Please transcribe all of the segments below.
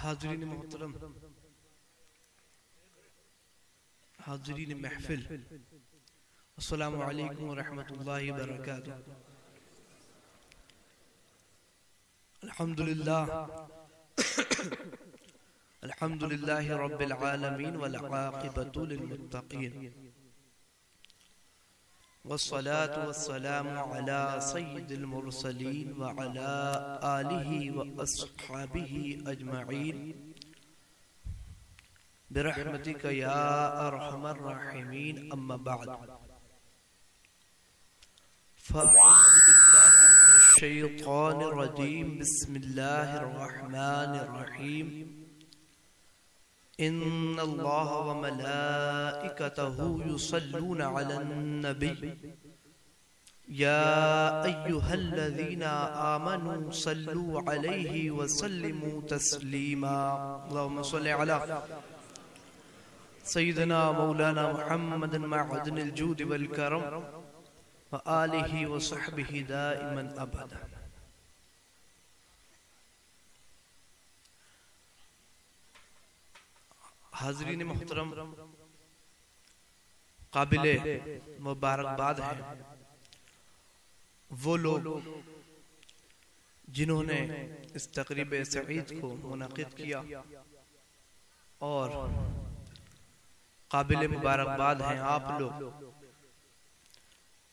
हाज़रीन मोहतरम, हाज़रीन महफिल, अस्सलामु अलैकुम व रहमतुल्लाहि व बरकातुहू। अल्हम्दुलिल्लाह अल्हम्दुलिल्लाहि रब्बिल आलमीन वल आक़िबतु लिल मुत्तक़ीन वस्सलातु वस्सलामु अला सय्यिदिल मुरसलीन व अला आलिहि व अस्हाबिहि अजमईन बिरहमतिका या अरहमर राहिमीन। अम्मा बाद, फ़अऊज़ु बिल्लाहि मिनश शैतानिर रजीम। बिस्मिल्लाहिर रहमानिर रहीम। इन्नल्लाह व मलाइकतहु युसल्लूना अलन नबी या अय्युहल्लज़ीना आमनू सल्लू अलैहि व सल्लिमू तस्लीमा। अल्लाहुम्मा सल्लि अला सय्यिदिना मौलाना मुहम्मदिन मअदनिल जूद वल करम व आलिहि व सहबिहि दाइमन अबदा। हाज़रीन मोहतरम, काबिले मुबारकबाद है वो लोग जिन्होंने इस तक़रीब सईद को मुनक़िद किया, और काबिले मुबारकबाद हैं आप लोग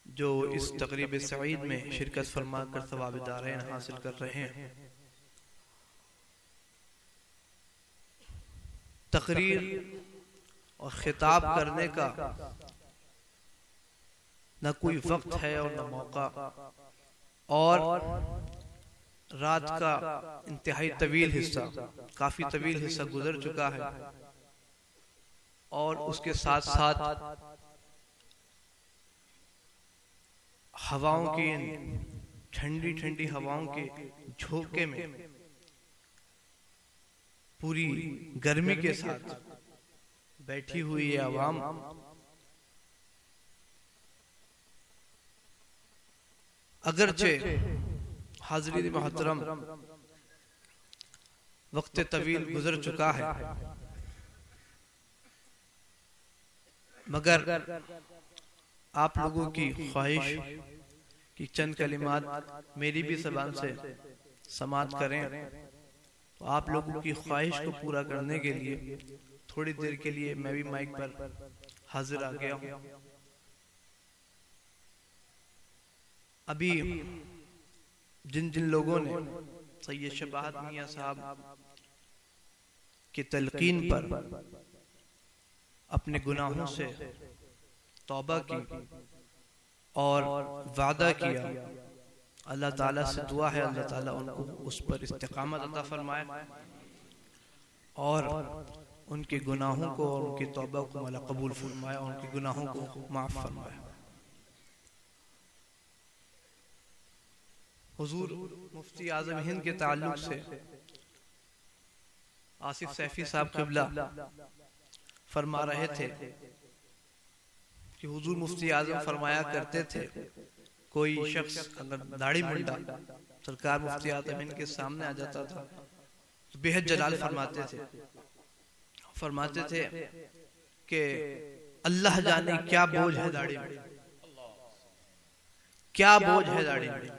जो इस तक़रीब सईद में शिरकत फरमा कर सवाब दारैन हासिल कर रहे हैं। तकरीर और खिताब करने का न कोई वक्त है और न मौका, और रात का इंतहाई तवील हिस्सा, काफी तवील हिस्सा गुजर चुका है, और उसके साथ साथ हवाओं की, ठंडी ठंडी हवाओं के झोंके में पूरी गर्मी के साथ बैठी हुई है आवाम, अगरचे हाज़रीन मोहतरम वक्त तवील गुजर चुका है, मगर आप लोगों की ख्वाहिश कि चंद कलिमात मेरी भी ज़बान से समाअत करें, तो आप लोगों की ख्वाहिश को पूरा करने के लिए थोड़ी देर के लिए मैं भी माइक पर हाजिर आ गया हूँ। अभी जिन जिन लोगों ने सैयद शबाहत मियां साहब की तलकीन पर अपने गुनाहों से तौबा की और वादा किया, अल्लाह ताला से दुआ है अल्लाह ताला उनको उस पर इस्तिकामत अता फरमाए और उनके गुनाहों को और उनकी तौबा को मौला कबूल फरमाए और उनके गुनाहों को माफ़ फरमाए। हुजूर मुफ्ती आज़म हिंद के ताल्लुक से आसिफ सैफी साहब क़िबला फरमा रहे थे कि हुजूर मुफ्ती आज़म फरमाया करते थे, कोई शख्स अगर दाढ़ी मुंडा सरकार मुफ्ती आज़म हिंद के सामने आ जाता था तो बेहद जलाल फरमाते थे कि अल्लाह जाने क्या बोझ है दाढ़ी में, क्या बोझ है दाढ़ी में।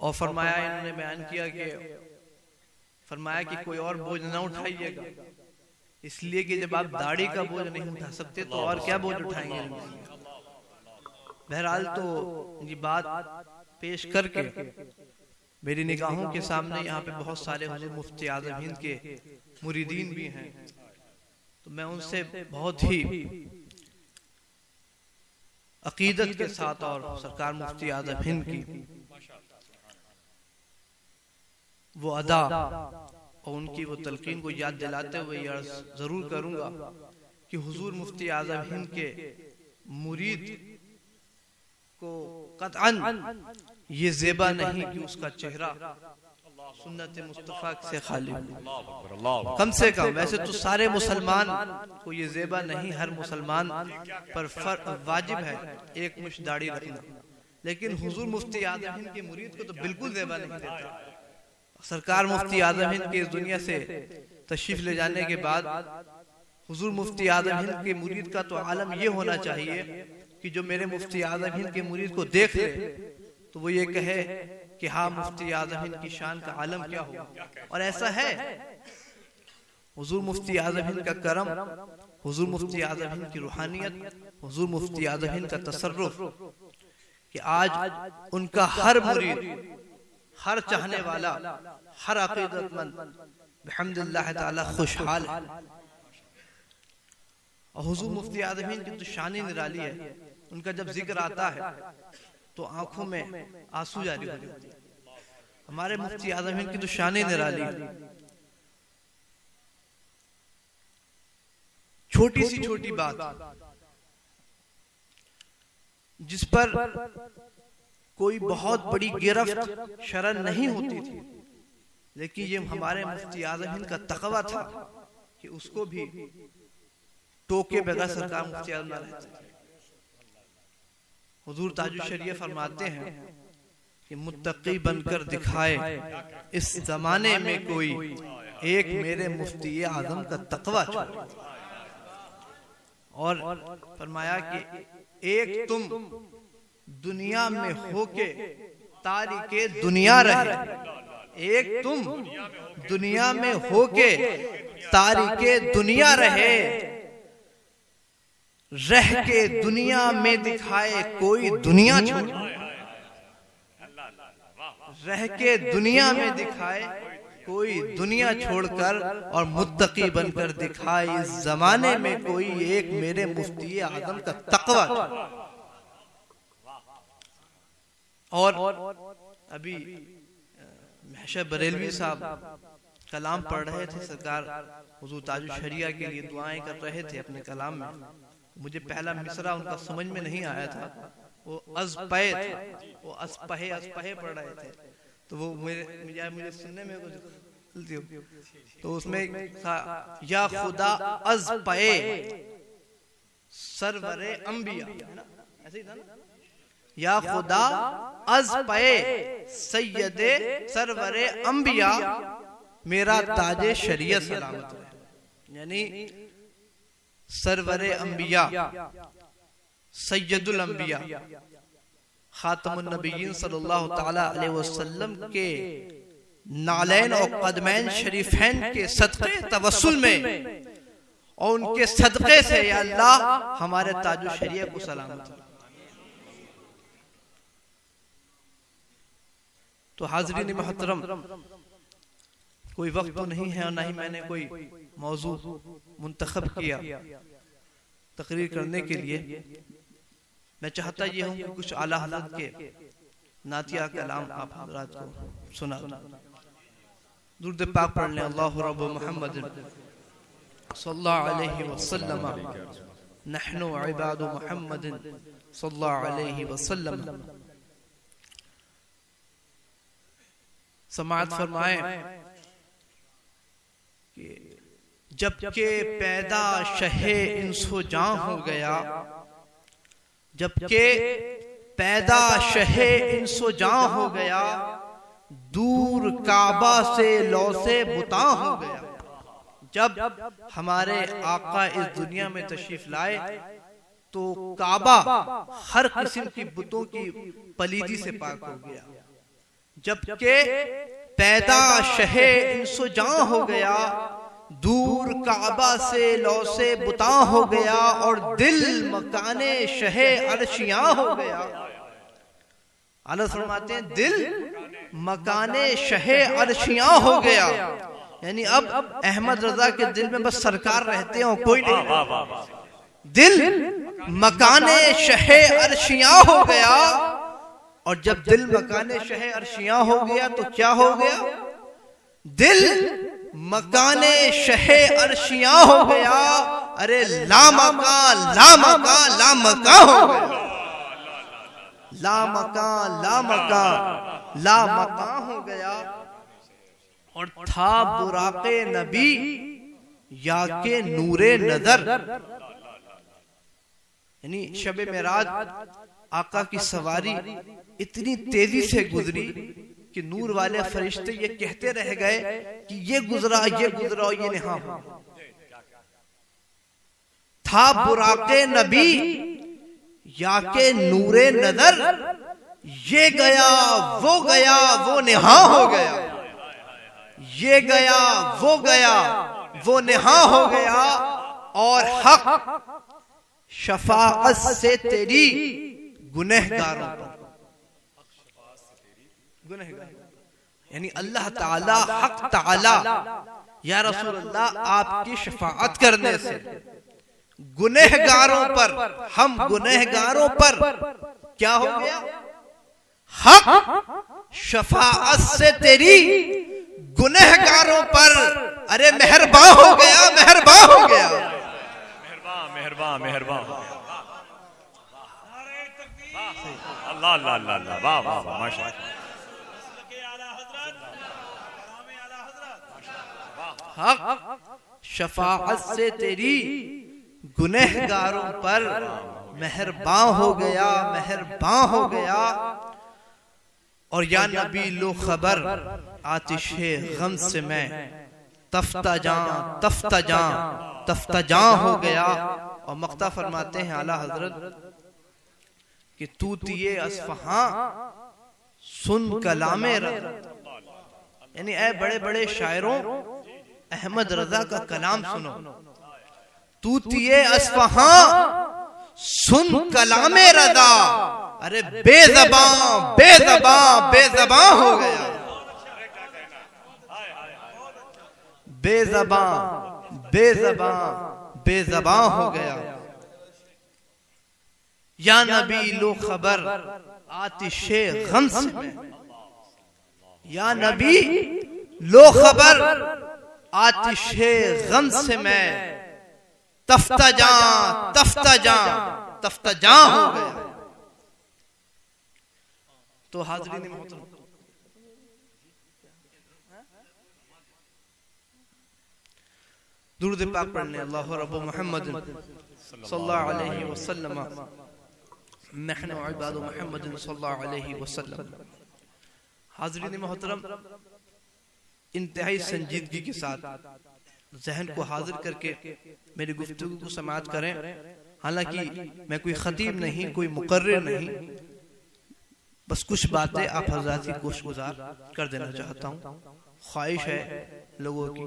और फरमाया, इन्होंने बयान किया कि फरमाया कि कोई और बोझ ना उठाइएगा, इसलिए कि जब आप दाढ़ी का बोझ नहीं उठा सकते तो और क्या बोझ उठाएंगे। बहरहाल तो ये बात पेश करके मेरी निगाहों के सामने यहाँ पे बहुत सारे हुजूर मुफ्ती आज़म हिंद के मुरीदीन भी हैं, तो मैं उनसे बहुत ही अकीदत के साथ और सरकार मुफ्ती आज़म हिंद की वो अदा और उनकी वो तलकीन को याद दिलाते हुए ये अर्ज़ जरूर करूंगा कि हुजूर मुफ्ती आज़म हिंद के मुरीद को कतअन ये ज़ेबा नहीं कि उसका चेहरा सुन्नत मुस्तफ़ा से खाली हो, कम से कम। वैसे तो सारे मुसलमान को ये ज़ेबा नहीं, हर मुसलमान पर वाजिब है एक मुश्त दाढ़ी रखना, लेकिन हुजूर मुफ्ती आज़म हिंद के मुरीद को तो बिल्कुल ज़ेबा नहीं देता। सरकार मुफ्ती आज़म हिंद के इस दुनिया से तशरीफ ले जाने के बाद हुजूर मुफ्ती आज़म हिंद के मुरीद का तो आलम ये होना चाहिए कि जो मेरे मुफ्ती आज़म हिंद के मुरीद को देख ले तो वो ये कहे कि हाँ, मुफ्ती आज़म हिंद की शान का आलम क्या हो। और ऐसा है, हुजूर मुफ्ती आज़म हिंद का करम, हुजूर मुफ्ती आज़म हिंद की रूहानियत, हुजूर मुफ्ती आज़म हिंद का तसर्रुफ कि आज उनका हर मुरीद, हर चाहने वाला, हर अकीदतमंद बिहम्दिल्लाह ताला खुशहाल है। और हुजूर मुफ्ती आज़म हिंद की तो शान ही निराली है। उनका जब जिक्र आता है तो आंखों में आंसू जारी हो जाते हैं। हमारे मुफ्ती आज़म हिंद की तो शान ही निराली है। छोटी सी छोटी बात जिस पर कोई बहुत बड़ी गिरफ्त शरन नहीं होती थी, लेकिन ये हमारे मुफ्ती आज़म हिंद का तकवा था कि उसको भी टोके बगैर सरकार मुफ्ती आज़म ना रहते। हुजूर ताजुल शरीयत फरमाते हैं कि मुत्तकी बनकर दिखाए इस जमाने में कोई, एक मेरे मुफ्ती आज़म का तकवा छोड़े। और फरमाया कि एक तुम दुनिया में होके तारीके दुनिया रहे, एक तुम दुनिया में होके तारीके दुनिया रहे, रह के दुनिया में दिखाए कोई दुनिया छोड़े, रह के दुनिया में दिखाए कोई दुनिया छोड़कर और मुत्तकी बनकर दिखाए इस जमाने में कोई, एक मेरे मुफ्ती आज़म का तकवा। और अभी महशर बरेलवी साहब कलाम पढ़ रहे थे, सरकार हुजूर ताजुल शरिया के लिए दुआएं कर रहे थे अपने कलाम में। मुझे पहला मिसरा उनका समझ में नहीं आया था, वो अज़पहे था, वो अज़पहे पढ़ रहे थे, तो वो मुझे सुनने में कुछ, तो उसमें था या खुदा अज़पहे सरवरे अंबिया, ऐसे ही था ना, या खुदा अज़पहे सैयदे सरवरे अंबिया मेरा ताजे शरीयत सलामत है। यानी सरवरे अंबिया, सैयदुल अंबिया, खातमुन नबीयीन सल्लल्लाहु ताला अलैहि वसल्लम के नालैन और कदमैन शरीफैन के सदक़े तवस्सुल में और उनके सदक़े से या अल्लाह हमारे ताजुल शरीया को सलामत। तो हाज़रीन मोहतरम, कोई वक्त तो नहीं है और ना ही मैंने कोई मौजू मुंतखब किया तकरीर करने के लिए। मैं चाहता ये हूँ कि कुछ आला हज़रत के नातिया कलाम आप हज़रात को सुना। दुरूद पाक पढ़ लें। अल्लाहु रब्बु मुहम्मद सल्लल्लाहु अलैहि वसल्लम नहनु इबादु मुहम्मद सल्लल्लाहु अलैहि वसल्लम। समाअत फरमाए कि जबकि पैदा शहे इंसो जान हो गया, जबकि पैदा शहे इंसो जान हो गया, दूर काबा से लौ से बुता हो गया। जब हमारे आका इस दुनिया में तशरीफ लाए तो काबा हर किस्म की बुतों की पलीदी से पाक हो गया। जबकि पैदा शहे इंसो जान हो गया, दूर काबा से लौ से बुता हो गया, और दिल मकाने शहे अर्शियां हो गया। आला फरमाते हैं दिल मकाने शहे अर्शियां हो गया। यानी अब अहमद रजा के दिल में बस सरकार रहते हैं और कोई नहीं। दिल मकाने शहे अर्शियां हो गया, और जब दिल मकाने शहे अर्शियां हो गया तो क्या हो गया? दिल मकाने शहे अर्शियां हो गया। अरे लामका लामका लामका हो गया, लामका लामका लामका हो गया। और था बुराके नबी या के नूरे नजर। यानी शबे मेराज आका की सवारी इतनी तेजी से गुजरी कि नूर वाले फरिश्ते ये कहते रह गए कि ये गुजरा ये नेहा था बुराके नबी या के नूरे नजर, ये गया वो नेहा हो गया, ये गया वो नेहा हो गया। और हक शफाअत से तेरी गुनहगारों पर, गुनहगार यानी अल्लाह ताला, हक ताला या रसूल अल्लाह आपकी शफाअत करने से गुनहगारों पर, हम गुनहगारों पर क्या हो गया? हक शफाअत से तेरी गुनहगारों पर, अरे मेहरबान हो गया, मेहरबान हो गया, मेहरबान मेहरबान। अल्लाह अल्लाह अल्लाह, वाह वाह वाह, माशाअल्लाह। हक शफाअत से तेरी गुनहगारों पर मेहरबान हो गया, मेहरबान हो गया। और या नबी लो खबर आतिशे गम से मैं तफ्ता जां हो गया। और मक्ता फरमाते हैं आला हजरत कि तूतिये अस्फहां सुन कलामे रज़ा, यानी ऐ बड़े बड़े शायरों अहमद रजा का कलाम सुनो। तूतिये अस्फहां सुन कलामे रज़ा, अरे बेज़बां हो गया, बेज़बां हो गया। या नबी लो खबर आतिशे गम से मैं, या नबी लो खबर आतिशे गम से मैं तफ्ता जां हो गया। तो हाज़रीन मोहतरम, दुरूद पाक पढ़ने अल्लाहु रब्बु मुहम्मद सल्लल्लाहु अलैहि वसल्लम, नहनु इबादु मुहम्मद सल्लल्लाहु अलैहि वसल्लम। हाज़रीन मोहतरम, इंतहाई संजीदगी के साथ जहन को हाजिर करके मेरी गुफ्तगू को समाअत करें। हालांकि मैं कोई खतीब नहीं, कोई मुकर्रिर नहीं, बस कुछ बातें आप हज़रात की गोश गुजार कर देना चाहता हूँ। ख्वाहिश है लोगों की,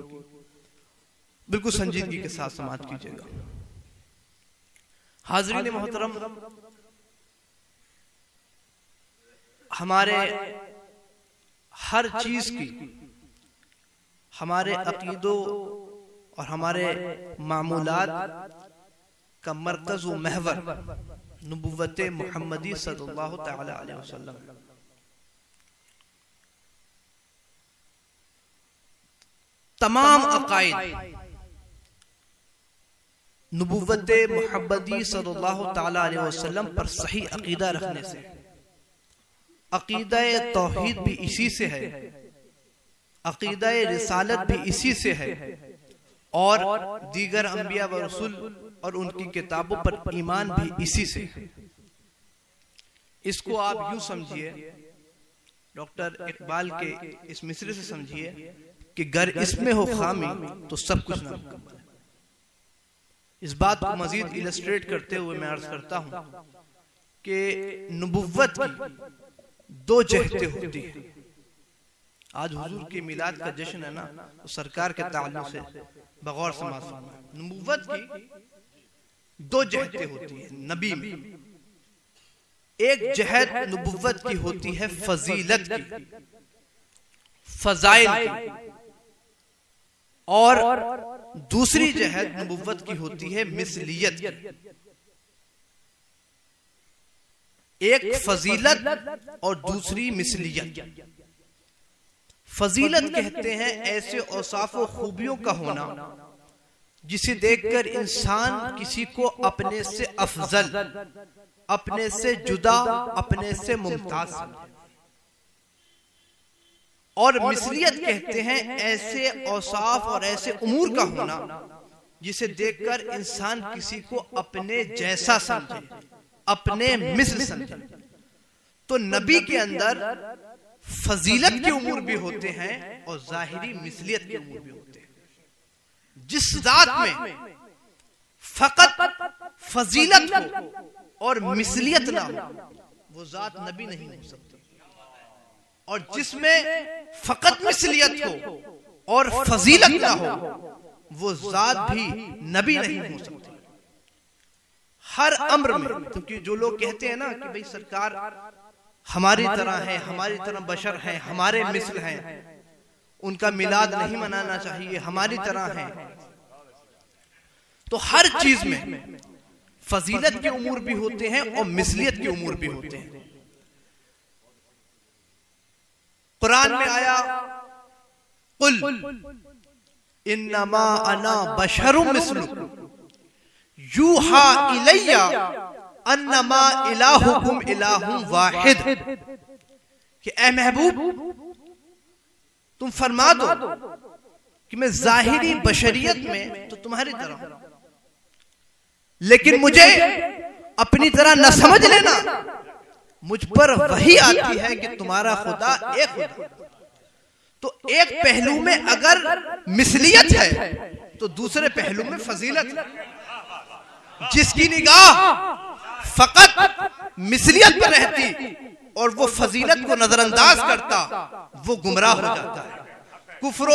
बिल्कुल संजीदगी के साथ समाअत कीजिएगा। हाज़रीन मोहतरम, हमारे हर चीज की, हमारे अकीदों और हमारे मामूलात का मरकज़ व महवर नबुव्वत मुहम्मदी सल्लल्लाहु तआला अलैहि वसल्लम। तमाम अकायद नबुव्वत मुहम्मदी सल्लल्लाहु तआला अलैहि वसल्लम पर सही अकीदा रखने से, अकीदा तौहीद भी इसी से है, अकीदा रिसालत भी इसी से है, और दीगर अंबिया व रसूल और उनकी किताबों पर ईमान भी इसी से है। इसको आप यूं समझिए, डॉक्टर इकबाल के इस मिसरे से समझिए कि गर इसमें हो खामी तो सब कुछ नामुकम्मल है। इस बात को मजीद इलस्ट्रेट करते हुए मैं अर्ज करता हूं कि नबुव्वत की दो जहतें होती हैं। आज हुजूर की मिलाद का जश्न है ना, तो सरकार के ताल्लुक से बगौर समाज में नबुव्वत की दो जहतें होती हैं नबी में। एक जहत नबुव्वत की होती है फजीलत की, फजाइल की, और दूसरी जहत नबुव्वत की होती है मिसलियत की। एक फजीलत और दूसरी मिसलियत। फजीलत कहते हैं ऐसे औसाफ व खूबियों का होना जिसे देखकर इंसान किसी को अपने से अफजल, अपने से जुदा, अपने से मुमताज समझे। और मिसलियत कहते हैं ऐसे औसाफ और ऐसे उमूर का होना जिसे देखकर इंसान किसी को अपने जैसा समझे, अपने मिस्ल समझे। तो नबी के अंदर फजीलत के उमूर भी होते हैं और जाहिरी मिसलियत के उमूर भी होते हैं। जिस जात में फकत फजीलत हो और मिसलियत ना हो वो जात नबी नहीं हो सकती, और जिसमें फकत मिसलियत हो और फजीलत ना हो वो जात भी नबी नहीं हो सकती। हर अम्र में, क्योंकि जो लोग कहते हैं ना कि भाई सरकार हमारी तरह है, हमारी तरह बशर है, हमारे मिसल हैं, उनका मिलाद नहीं मनाना चाहिए, हमारी तरह है, तो हर चीज में फजीलत के उमूर भी होते हैं और मिसलियत के उमूर भी होते हैं। कुरान में आया कुल इन्नमा अना बशरुम मिस्लुकुम यूहा इलैया अन्नमा इलाहुकुम इलाहुम वाहिद, कि ऐ महबूब तुम फरमा दो कि मैं जाहिरी बशरियत में तो तुम्हारी तरह हूं, लेकिन मुझे अपनी तरह न समझ लेना। मुझ पर वही आती है कि तुम्हारा खुदा एक खुदा। तो एक पहलू में अगर मिसलियत है तो दूसरे पहलू में फजीलत है। जिसकी निगाह फकत मिसलियत पर रहती और वो फजीलत को नजरअंदाज करता वो गुमराह हो जाता है, कुफ्र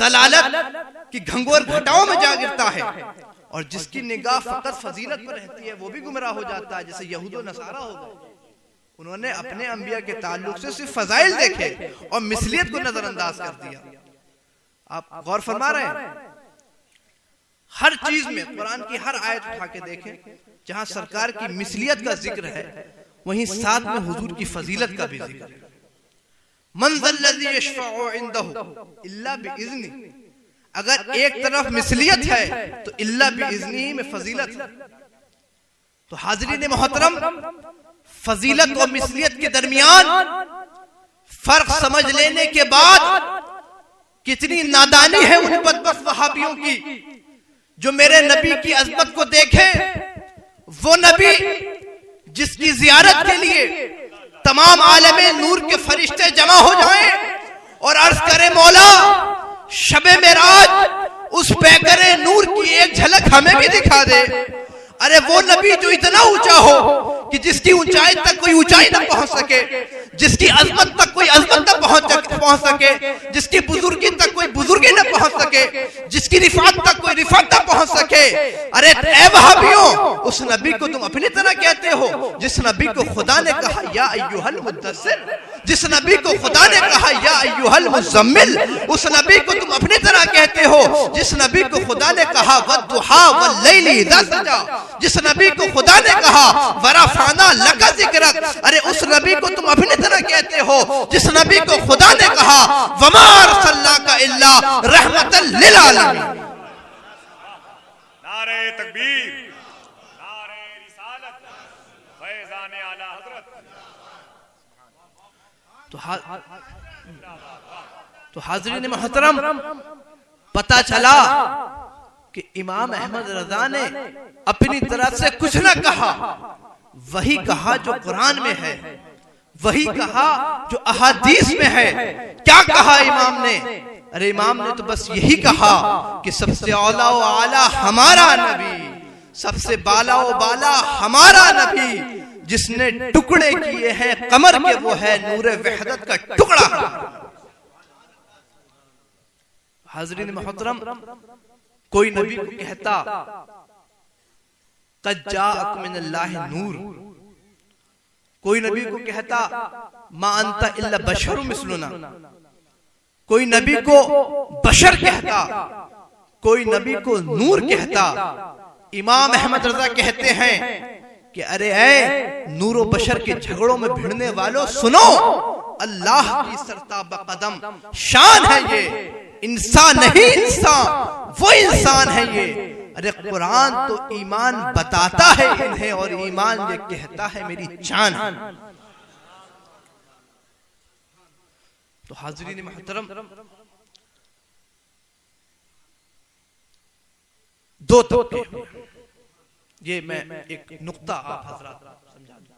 दलालत की घंघोर घटाओं में जा गिरता है। और जिसकी निगाह फकत फजीलत पर रहती है वो भी गुमराह हो जाता है। जैसे यहूद और नसारा हो गए, उन्होंने अपने अंबिया के ताल्लुक से सिर्फ फजाइल देखे और मिसलियत को नजरअंदाज कर दिया। आप गौर फरमा रहे हैं, हर चीज में कुरान की हर आयत उठा के देखें, जहां सरकार की मिसलियत का जिक्र है वहीं साथ में हुजूर की फजीलत का भी जिक्र है। मन ज़ल्लज़ी यशफ़अउ इंदहु इल्ला बिइज़्नि, अगर एक तरफ मिसलियत है तो इल्ला बिइज़्नि में फजीलत है। तो हाज़रीन मोहतरम, फजीलत और मिसलियत के दरमियान फर्क समझ लेने के बाद कितनी नादानी है उन बदबख्त वहाबियों की जो मेरे नबी की अजमत को देखे। वो नबी जिसकी जियारत के लिए तमाम आलमे नूर के फरिश्ते जमा हो जाएं और अर्ज करे मौला शबे मेराज उस पैकरे नूर की एक झलक हमें भी दिखा दे। अरे वो नबी जो इतना ऊंचा हो कि जिसकी ऊंचाई तक कोई ऊंचाई न पहुंच सके, जिसकी अजमत तक कोई अजमत न पहुंच सके, जिसकी बुजुर्गी तक कोई बुजुर्गी न पहुंच सके, जिसकी रिफात तक कोई रिफात न पहुंच सके। अरे ऐ वहाबियों, उस नबी को तुम अपनी तरह कहते हो जिस नबी को खुदा ने कहा या अय्युहल मुद्दस्सिर, जिस नबी को खुदा ने कहा या अय्युहल मुज़म्मिल, उस नबी को तुम अपनी तरह कहते हो जिस नबी को खुदा ने कहा वद्दुहा वल्लैलि इज़ा सजा, जिस नबी को खुदा ने कहा वरफाना लका ज़िक्रक। अरे उस नबी को तुम अपनी तरह कहते हो जिस नबी को खुदा ने कहा वमा अरसलनाका इल्ला रहमतल लिल आलमीन। नारे तकबीर, नारे रिसालत, फैज़ाने आला हज़रत। तो हाज़रीन मोहतरम, पता चला कि इमाम अहमद रज़ा ने अपनी तरफ से कुछ न कहा, वही कहा जो कुरान में है, वही कहा जो अहादीस में है। क्या कहा इमाम ने? अरे इमाम ने तो बस यही कहा कि सबसे औला व आला हमारा नबी, सबसे बाला व बाला हमारा नबी, जिसने टुकड़े किए हैं कमर के वो है नूरे वहदत का टुकड़ा। हाज़रीन मोहतरम, कोई नबी को कहता क़द जाअकुम मिनल्लाहि नूर, कोई नबी को कहता मा अंता इल्ला बशरुम मिस्लुना, कोई नबी को बशर कहता, कोई नबी को नूर कहता। इमाम अहमद रज़ा कहते हैं कि अरे ऐ नूर बशर के झगड़ों में भिड़ने वालों सुनो, अल्लाह की सरताब कदम शान है ये, इंसान नहीं इंसान, वो इंसान है ये। अरे कुरान तो ईमान बताता है इन्हें और ईमान ये कहता है मेरी जान है। तो हाज़रीन मोहतरम, दो तबके, ये मैं एक नुक्ता आप हज़रात समझा दूं।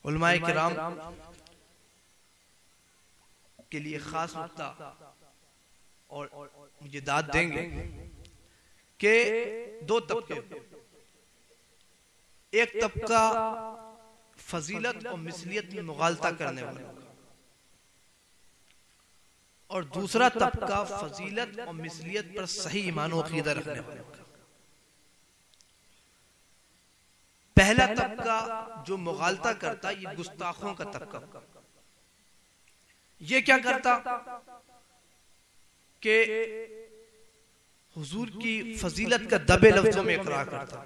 उलमाए किराम के लिए खास नुक्ता और मुझे दाद देंगे कि दो तबके, एक तबका फजीलत और मिसलियत में मुगालता करने वाला और दूसरा तबका फजीलत और मिसलियत पर सही ईमान व अकीदा रखने वाला। पहला तबका जो मुगालता करता, ये गुस्ताखों का तबका। ये क्या करता कि हुजूर की फजीलत का दबे लफ्जों में इकरार करता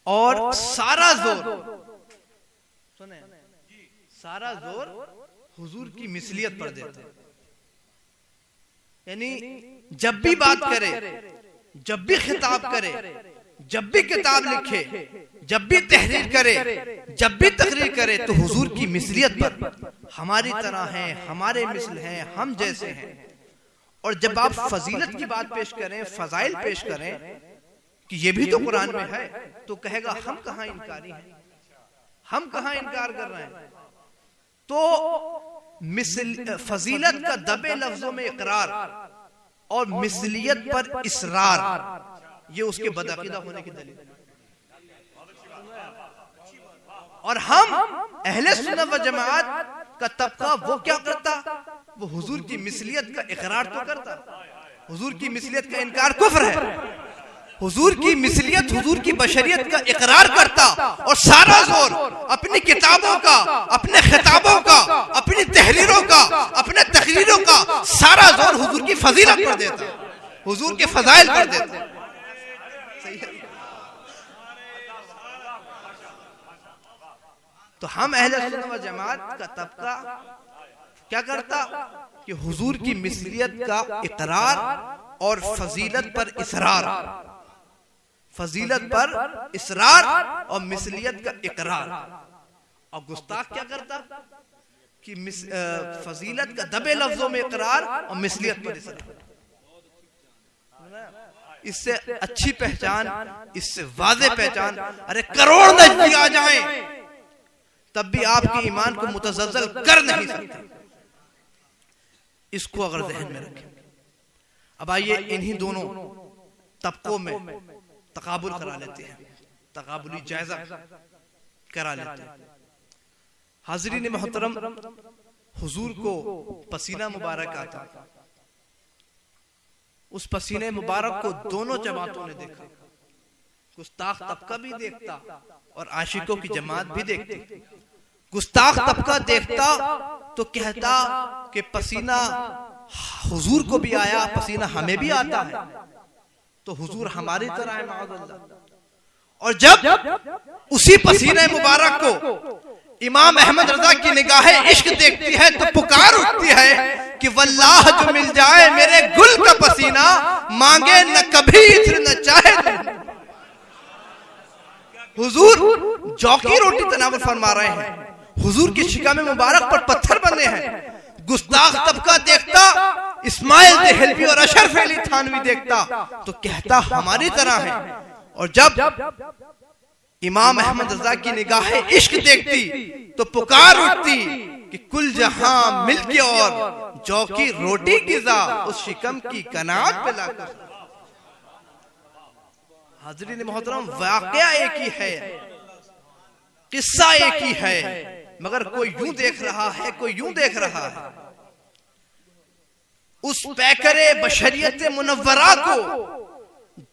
और सारा जोर, सुने, सारा जोर हुजूर की मिसलियत पर देता। यानी जब भी बात करे, जब भी खिताब करे, जब भी किताब लिखे, जब भी तहरीर करे, जब भी तकरीर करे, तो हुजूर की मिसलियत पर, हमारी तरह हैं, हमारे मिसल हैं, हम जैसे हैं। और जब आप फजीलत की बात पेश करें, फजाइल पेश करें कि ये भी तो कुरान में है, तो कहेगा हम कहां इनकारी हैं, हम कहां इनकार कर रहे हैं। तो फजीलत का दबे लफ्जों में इकरार और मिसलियत पर इसरार, ये उसके बदअकीदा होने की दलील है। और हम अहले सुन्नत व जमात का तबका वो क्या करता, वो हुजूर की मिसलियत का इकरार तो करता, हुजूर की मिसलियत का इनकार कुफ्र है। हुजूर की मिसलियत, हुजूर की बशरियत का इकरार करता और सारा जोर अपनी किताबों का, अपने खिताबों का, अपनी तहरीरों का, अपने तकरीरों का सारा जोर हुजूर की फजीलत पर देता, हुजूर के फजाइल पर देता। तो हम अहले सुन्नत व जमात का तबका क्या करता कि हुजूर की मिसलियत का इकरार और फजीलत पर इसरार, फजीलत पर इसरार और मिसलियत का इकरार। और गुस्ताख क्या करता कि फजीलत का दबे लफ्जों में इकरार और मिसलियत पर इसरार। इससे अच्छी पहचान, इससे वाज़ेह पहचान, अरे करोड़ नजदी आ जाएं तब भी आपके ईमान को मुतज़ल्ज़ल कर नहीं सकते। इसको अगर ज़हन में रखें। अब आइए इन्हीं दोनों तबकों में तकाबुल करा लेते हैं, तकाबुली जायजा करा लेते हैं। हाज़रीन मोहतरम, हुजूर को पसीना मुबारक आता, उस पसीने मुबारक को दोनों जमातों ने देखा, गुस्ताख तबका भी देखता और आशिकों की जमात भी देखती। गुस्ताख तबका देखता तो कहता कि पसीना हुजूर को भी आया, पसीना हमें भी आता है, तो हुजूर हमारी तरह है माअज़ल्लाह। और जब उसी पसीने मुबारक को इमाम अहमद रजा की निगाहें इश्क देखती है तो पुकार उठती है कि वल्लाह जो मिल जाए मेरे गुल का पसीना, मांगे न कभी इत्र न चाहे। हुजूर जौकी रोटी तनावुल फरमा रहे हैं, हुजूर की शिकाम मुबारक पर पत्थर बने हैं। गुस्ताख तबका देखता, इस्माइल देहलवी और अशरफ अली थानवी देखता तो कहता हमारी तरह है। और जब इमाम अहमद रजा की निगाहें इश्क देखती तो पुकार उठती कि कुल जहां मिलके और जौकी रोटी गिज़ा उस शिकम की कनात पे लाकर। हाज़रीन मोहतरम, वाक़या एक ही है, किस्सा एक ही है, मगर कोई यूं देख रहा है, कोई यूं देख रहा है। उस पैकरे बशरियत मुनव्वरा को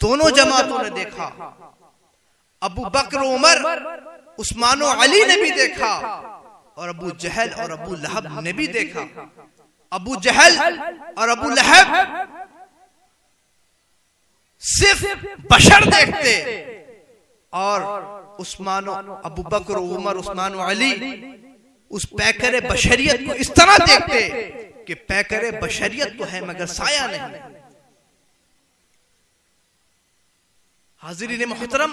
दोनों जमातों ने देखा, अबू बकर, उमर, उस्मान और अली ने भी देखा और अबू जहल और अबू लहब ने भी देखा। अबू जहल और अबू लहब सिर्फ बशर देखते और उस्मान, अबू बकर, उमर, उस्मान और अली उस पैकरे बशरियत को इस तरह देखते कि पैकरे बशरियत तो है मगर साया नहीं। हाज़रीन मोहतरम,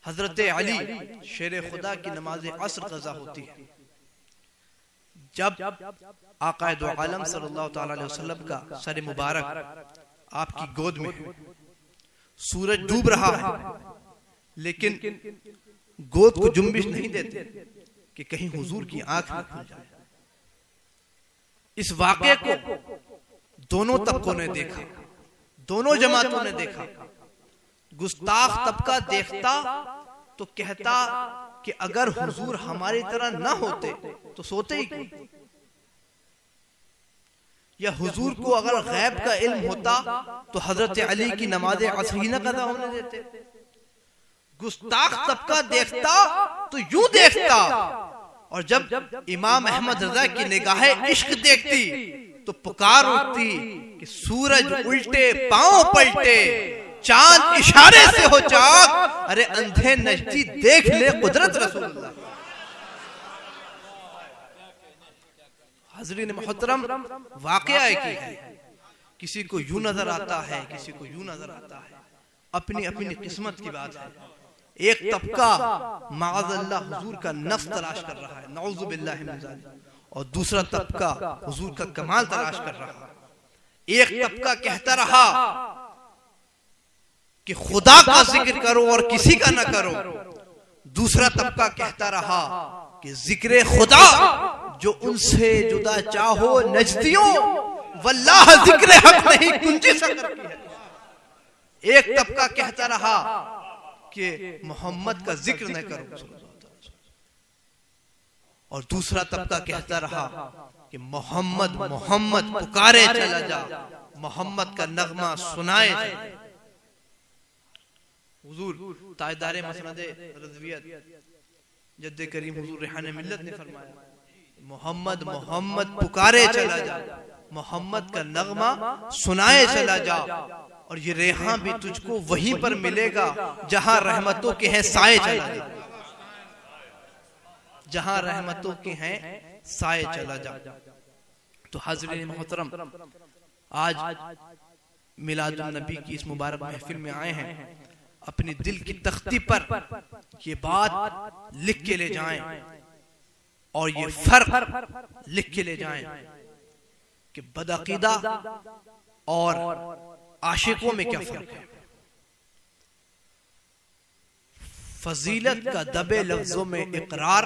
हजरत अली शेर खुदा की नमाज असर क़ज़ा होती है। जब आक़ाए दो आलम सल्लल्लाहु तआला अलैहि वसल्लम का सर मुबारक आपकी गोद में, सूरज डूब रहा है, लेकिन गोद को जुम्बिश नहीं देते कि कहीं हुजूर की आंख न खुल जाए। इस वाक़े को दोनों तबकों ने देखा, दोनों जमातों ने देखा। गुस्ताख तबका देखता तो कहता कि अगर हुजूर हमारी तरह ना होते तो सोते ही क्यों, या हुजूर को अगर गैब का इल्म होता तो हजरत अली की नमाज असर ही न कदा होने देते। गुस्ताख तबका देखता तो यूं देखता, और जब इमाम अहमद रजा की निगाहें इश्क देखती तो पुकार उठती कि सूरज उल्टे पांव पलटे, चांद इशारे से हो चाक, अरे अंधे नजदी देख ले कुदरत रसूलुल्लाह। हाज़रीन मोहतरम, वाक़या एक ही है, किसी को यूं नजर आता है, किसी को यूं नजर आता है, अपनी अपनी किस्मत की बात है। एक तबका माअज़ल्लाह हुजूर का नफ्स तलाश कर रहा है, नऊज़ु बिल्लाहि मिन ज़ालिक, और दूसरा तबका हुजूर का कमाल तलाश कर रहा है। एक तबका कहता रहा कि खुदा का जिक्र करो और किसी का ना करो, दूसरा तबका कहता रहा कि जिक्र खुदा जो उनसे जुदा चाहो नजदियों, वल्लाह जिक्र हक नहीं कुंजी सकर की है। एक तबका कहता रहा कि मोहम्मद का जिक्र न करो, और दूसरा तबका कहता रहा कि मोहम्मद मोहम्मद पुकारे चला जा, मोहम्मद का नगमा सुनाए चला। हुजूर ताजदारे मसनदे रज़वियत जद्दे करीम हुजूर रेहाने मिल्लत ने फरमाया, मोहम्मद मोहम्मद पुकारे चला जा, मोहम्मद का नगमा सुनाए चला जा, और ये रेहां भी तुझको वहीं पर मिलेगा जहां रहमतों के हैं साए चला जा, जहां रहमतों के हैं साए चला जा। तो हाज़रीन मोहतरम, आज मिलादुन नबी की इस मुबारक महफिल में आए हैं, अपनी दिल की तख्ती पर ये बात लिख के ले जाएं और ये फर्क लिख के ले जाएं कि बदअकीदा और आशिकों में क्या फर्क है। फजीलत का दबे लफ्जों में इकरार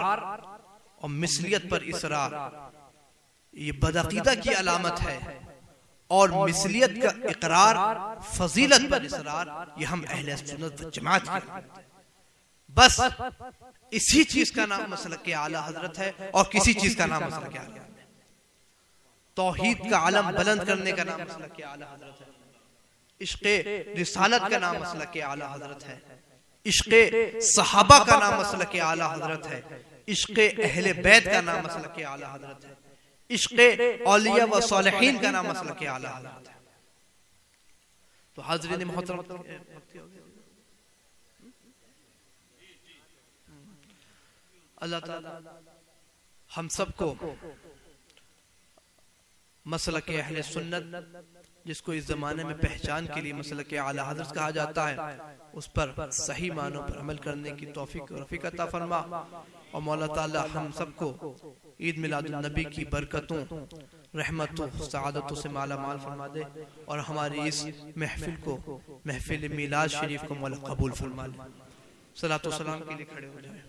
और मिसलियत पर इसरार, ये बदअकीदा की अलामत है, और मिसलियत का इकरार फजीलत पर इसरार ये हम अहले सुन्नत व जमात की अलामत है। बस इसी चीज का नाम मसलक आला हजरत है, और किसी चीज का नाम मसलक आला हजरत है। तौहीद का आलम बुलंद करने का नाम मसलक आला हजरत है, इश्क़े रिसालत का नाम मसलक आला हजरत है, इश्क़े सहाबा का नाम मसलक आला हजरत है, इश्क़े अहले बैत का नाम मसलक आला हजरत है, इश्क़े औलिया व सालिहीन का नाम मसलक आला हजरत है। तो हाज़रीन मोहतरम, अल्लाह ताला हम सबको मसलक अहले सुन्नत, जिसको इस जमाने में पहचान के लिए मसलक आला हज़रत कहा जाता है, उस पर सही मानों पर अमल करने की तौफीक और रफ़ीक अता फरमा, और मौला ताला हम सबको ईद मिलादुन नबी की बरकतों, रहमतों, सआदतों से माला माल फरमा दे, और हमारी इस महफिल को, महफिल मिलाद शरीफ को मौला कबूल फरमा ले। सलातो सलाम के लिए खड़े हो जाए।